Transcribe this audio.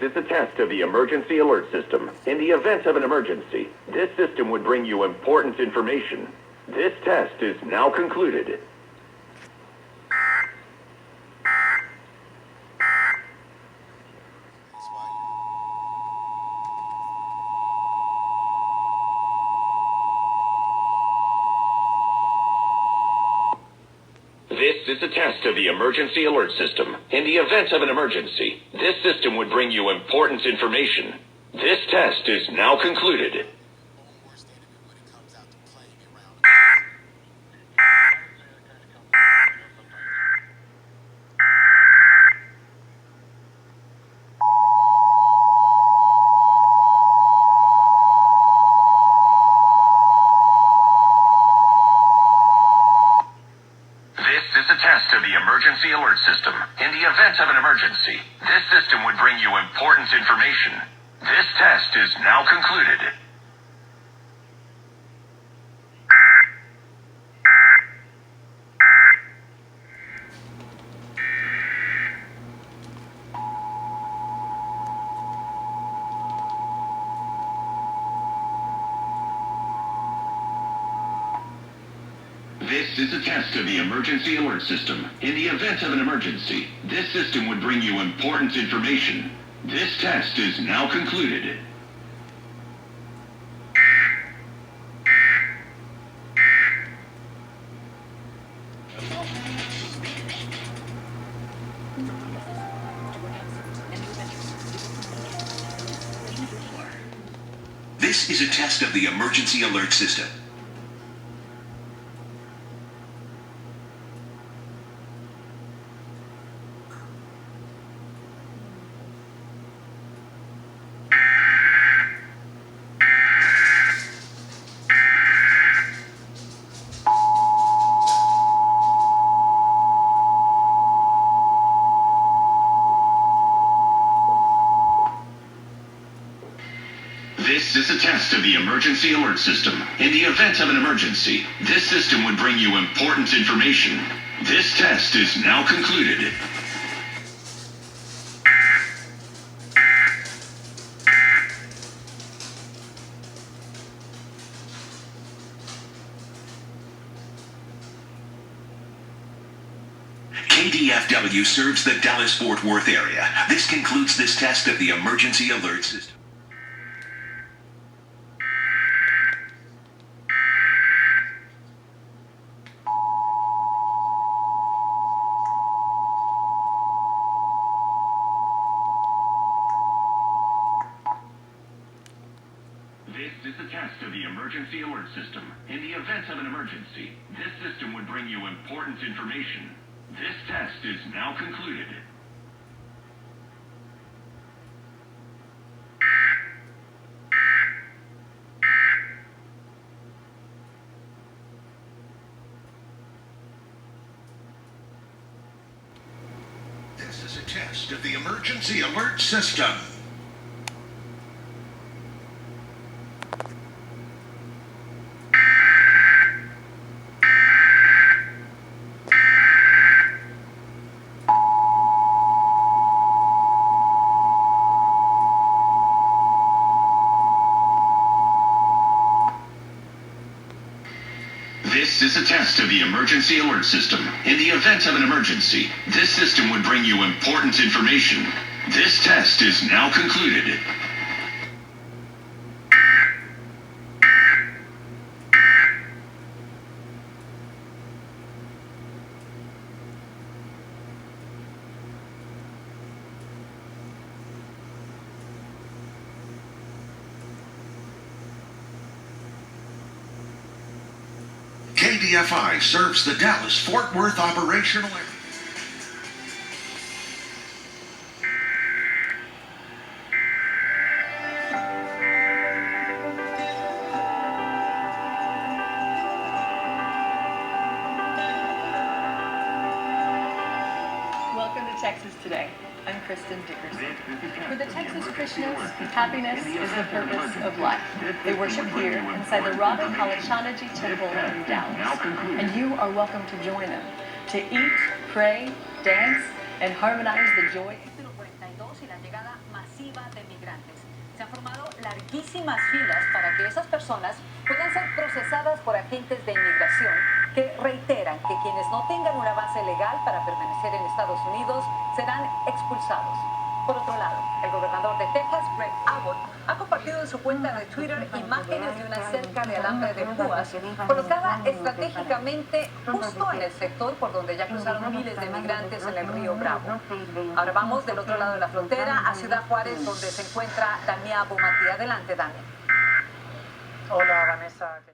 is a test of the emergency alert system. In the event of an emergency, this system would bring you important information. This test is now concluded. This is a test of the emergency alert system. In the event of an emergency, this system would bring you important information. This test is now concluded. This is a test of the emergency alert system. In the event of an emergency, this system would bring you important information. This test is now concluded. This is a test of the emergency alert system. In the event of an emergency, this system would bring you important information. This test is now concluded. This is a test of the emergency alert system. This is a test of the emergency alert system. In the event of an emergency, this system would bring you important information. This test is now concluded. KDFW serves the Dallas-Fort Worth area. This concludes this test of the emergency alert system. This is a test of the emergency alert system. In the event of an emergency, this system would bring you important information. This test is now concluded. This is a test of the emergency alert system. This is a test of the emergency alert system. In the event of an emergency, this system would bring you important information. This test is now concluded. KDFI serves the Dallas-Fort Worth operational area. Welcome to Texas Today. I'm Kristen Dickerson. For the Texas Christians, happiness is the purpose of life. They worship here inside the Radha Kalachanaji Temple in Dallas. And you are welcome to join them to eat, pray, dance, and harmonize the joy. y la llegada masiva formado larguísimas filas para que esas personas puedan ser procesadas por agentes de inmigración que reiteran que quienes no tengan una base legal para permanecer en Estados Unidos serán expulsados. Por otro lado, el gobernador de Texas, Greg Abbott, ha compartido en su cuenta de Twitter imágenes de una cerca de alambre de púas colocada estratégicamente justo en el sector por donde ya cruzaron miles de migrantes en el río Bravo. Ahora vamos del otro lado de la frontera a Ciudad Juárez, donde se encuentra Dania Abumati. Adelante, Dania. Hola, Vanessa.